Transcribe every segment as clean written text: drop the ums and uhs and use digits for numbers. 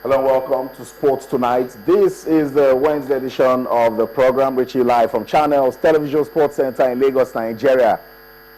Hello and welcome to Sports Tonight. This is the Wednesday edition of the program, reaching you live from Channels Television Sports Center in Lagos, Nigeria.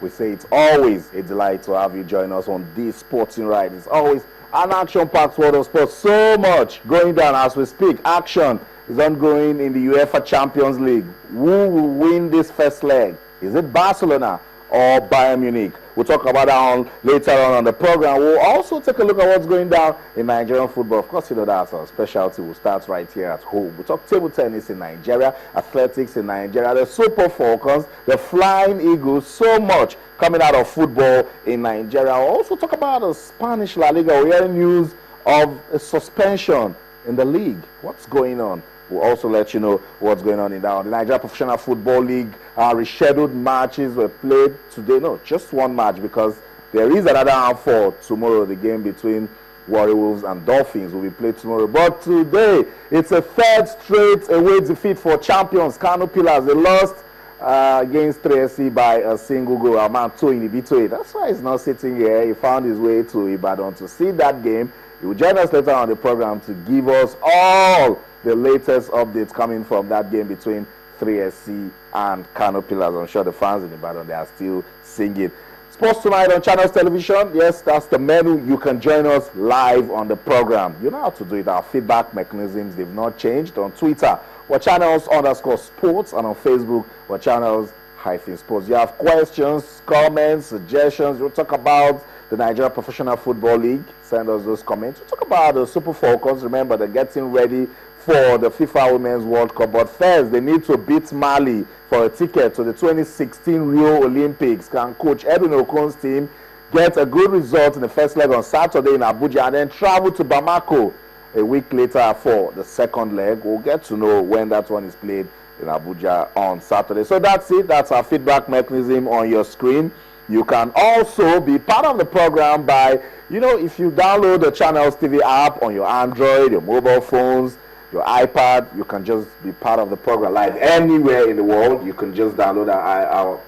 We say it's always a delight to have you join us on this sporting ride. It's always an action-packed world of sports. So much going down as we speak. Action is ongoing in the UEFA Champions League. Who will win this first leg? Is it Barcelona or Bayern Munich? We'll talk about that later on the program. We'll also take a look at what's going down in Nigerian football. Of course, you know that's our specialty. We'll start right here at home. We'll talk table tennis in Nigeria, athletics in Nigeria, the Super Falcons, the Flying Eagles, so much coming out of football in Nigeria. We'll also talk about the Spanish La Liga. We're hearing news of a suspension in the league. What's going on? We'll also let you know what's going on in that. The Nigeria Professional Football League rescheduled matches were played today. No, just one match because there is another half for tomorrow. The game between Warrior Wolves and Dolphins will be played tomorrow. But today, it's a third straight away defeat for champions, Kano Pillars. They lost against 3SC by a single goal. Amount to in Ibitoye. That's why he's not sitting here. He found his way to Ibadan to see that game. He will join us later on the program to give us all the latest updates coming from that game between 3SC and Kano Pillars. I'm sure the fans in Ibadan, they are still singing. Sports Tonight on Channels Television. Yes, that's the menu. You can join us live on the program. You know how to do it. Our feedback mechanisms, they've not changed. On Twitter, we're Channels_sports, and on Facebook, we're Channels-sports. You have questions, comments, suggestions. We'll talk about the Nigeria Professional Football League. Send us those comments. We'll talk about the Super Falcons. Remember, they're getting ready for the FIFA Women's World Cup. But first, they need to beat Mali for a ticket to the 2016 Rio Olympics. Can Coach Edwin Okon's team get a good result in the first leg on Saturday in Abuja and then travel to Bamako a week later for the second leg? We'll get to know when that one is played in Abuja on Saturday. So that's it. That's our feedback mechanism on your screen. You can also be part of the program by, if you download the Channels TV app on your Android, your mobile phones, your iPad, you can just be part of the program live anywhere in the world. You can just download our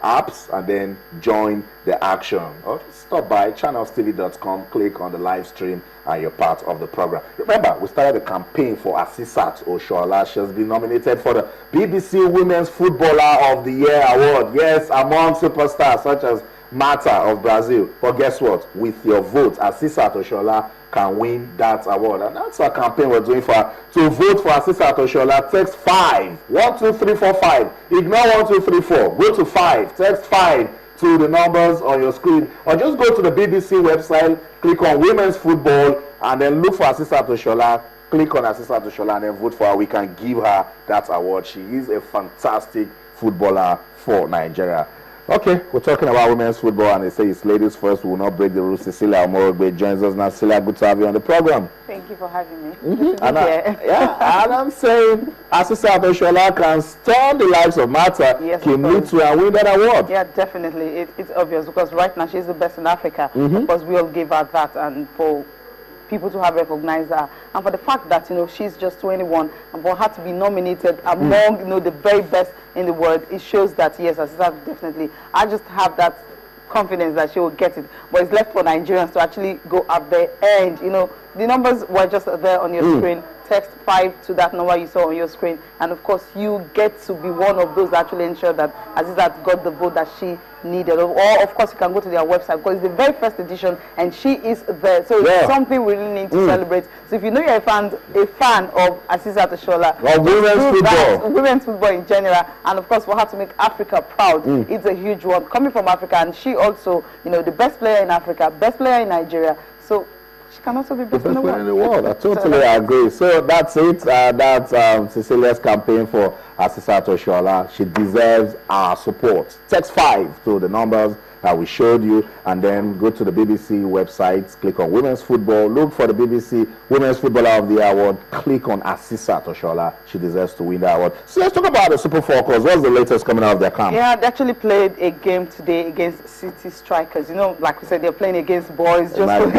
apps and then join the action. Or stop by channelstv.com, click on the live stream, and you're part of the program. Remember, we started a campaign for Asisat Oshoala. She has been nominated for the BBC Women's Footballer of the Year award. Yes, among superstars such as Marta of Brazil. But guess what? With your vote, Asisat Oshoala can win that award. And that's our campaign we're doing to vote for Asisat Oshoala. Text 5 12345. Ignore 1234. Go to 5. Text 5 to the numbers on your screen, or just go to the BBC website, click on Women's Football, and then look for Asisat Oshoala. Click on Asisat Oshoala and then vote for her. We can give her that award. She is a fantastic footballer for Nigeria. Okay, we're talking about women's football, and they say it's ladies first. We will not break the rules. Cecilia Omorogbe joins us now. Cecilia, good to have you on the program. Thank you for having me. And I'm saying Asisat Oshoala can stun the likes of Marta, Kimlitu, and win that award. Yeah, definitely. It's obvious because right now she's the best in Africa. Of course, we all give her that, and for people to have recognized her, and for the fact that she's just 21, and for her to be nominated among the very best in the world, it shows that yes, Asisat definitely. I just have that confidence that she will get it, but it's left for Nigerians to actually go up there, and the numbers were just there on your screen. Text 5 to that number you saw on your screen, and of course you get to be one of those that actually ensure that Asisat got the vote that she needed. Or of course you can go to their website because it's the very first edition and she is there, so it's something we really need to celebrate. So if you know you're a fan of Asisat Oshoala, women's football in general, and of course for her to make Africa proud, it's a huge one coming from Africa, and she also the best player in Africa, best player in Nigeria, so she can also be best in the world. I totally agree. So that's it. That's Cecilia's campaign for Asisat Oshoala. She deserves our support. Text 5 to the numbers that we showed you, and then go to the BBC website, click on Women's Football, look for the BBC Women's Footballer of the Year award, click on Asisat Oshoala. She deserves to win that award. So let's talk about the Super Falcons. What's the latest coming out of their camp? Yeah, they actually played a game today against City Strikers. Like we said, they're playing against boys. Just when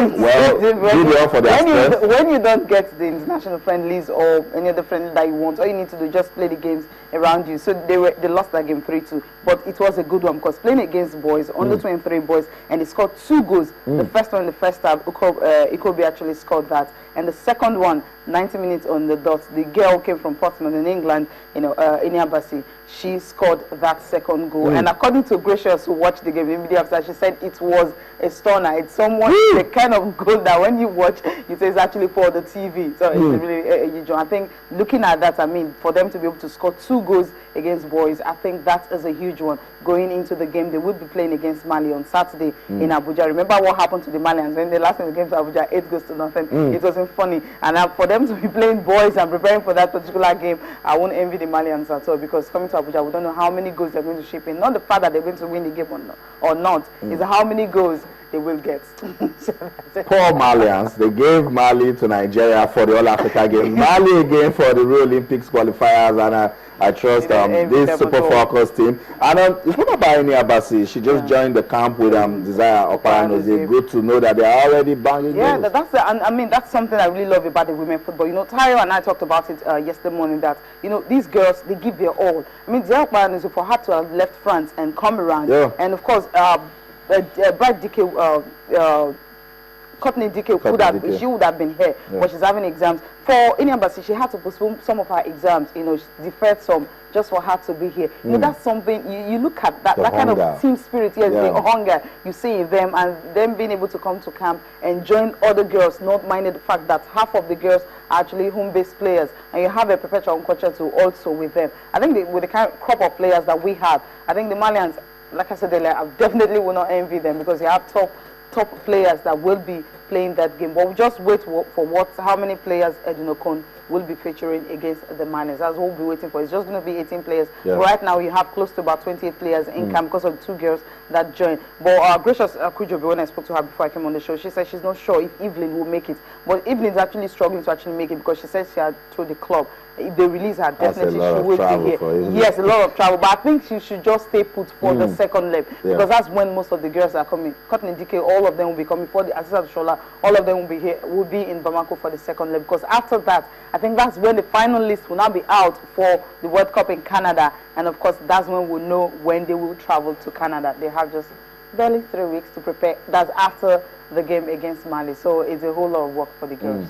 you don't get the international friendlies or any other friendly that you want, all you need to do is just play the games around you. So they lost that game 3-2 but it was a good one because playing against boys, under 23 boys, and they scored 2 goals. The first one in the first half, Ikobi actually scored that, and the second one, 90 minutes on the dot, the girl came from Portsmouth in England, Iniabasi. She scored that second goal, and according to Gracious, who watched the game immediately after, she said it was a stunner. It's the kind of goal that when you watch, it is actually for the TV. So it's really a huge one. I think looking at that, I mean, for them to be able to score 2 goals against boys, I think that is a huge one. Going into the game, they would be playing against Mali on Saturday in Abuja. Remember what happened to the Malians when they last time they came to Abuja, 8 goals to nothing. It wasn't funny. And for them to be playing boys and preparing for that particular game, I won't envy the Malians at all, because coming to Abuja, we don't know how many goals they're going to ship in. Not the fact that they're going to win the game or not. It's how many goals they will get. Poor Malians. They gave Mali to Nigeria for the All-Africa game. Mali again for the Rio Olympics qualifiers, and I trust this Super Falcons team. And you spoke about Iniabasi. She just joined the camp with Desire Oparano. It's good to know that they are already banging goals. I mean, that's something I really love about the women football. You know, Tayo and I talked about it yesterday morning, that, you know, these girls, they give their all. I mean, Desire Oparano, for her to have left France and come around, and of course, Brad Dike, Courtney Dike she would have been here, but she's having exams. For Iniabasi, she had to postpone some of her exams, you know, she deferred some just for her to be here. You know, that's something, you look at that kind of team spirit, the hunger you see in them, and them being able to come to camp and join other girls, not minding the fact that half of the girls are actually home-based players, and you have a perpetual culture to also with them. I think with the kind of crop of players that we have, I think the Malians, like I said earlier, I definitely will not envy them, because you have top players that will be playing that game. But we just wait for how many players Edunokon will be featuring against the Malians. That's what we'll be waiting for. It's just going to be 18 players. Right now, you have close to about 28 players in camp because of the 2 girls that joined. But Gracious Kujobi, when I spoke to her before I came on the show, she said she's not sure if Evelyn will make it. But Evelyn is actually struggling to actually make it, because she said she had told the club if they release her, definitely she will be here. Yes, a lot of travel, but I think she should just stay put for the second leg, because that's when most of the girls are coming. Courtney Dike, all of them will be coming for the assistant Shola. All of them will be here, will be in Bamako for the second leg, because after that, I think that's when the final list will now be out for the World Cup in Canada, and of course that's when we'll know when they will travel to Canada. They have just barely 3 weeks to prepare. That's after the game against Mali, so it's a whole lot of work for the girls.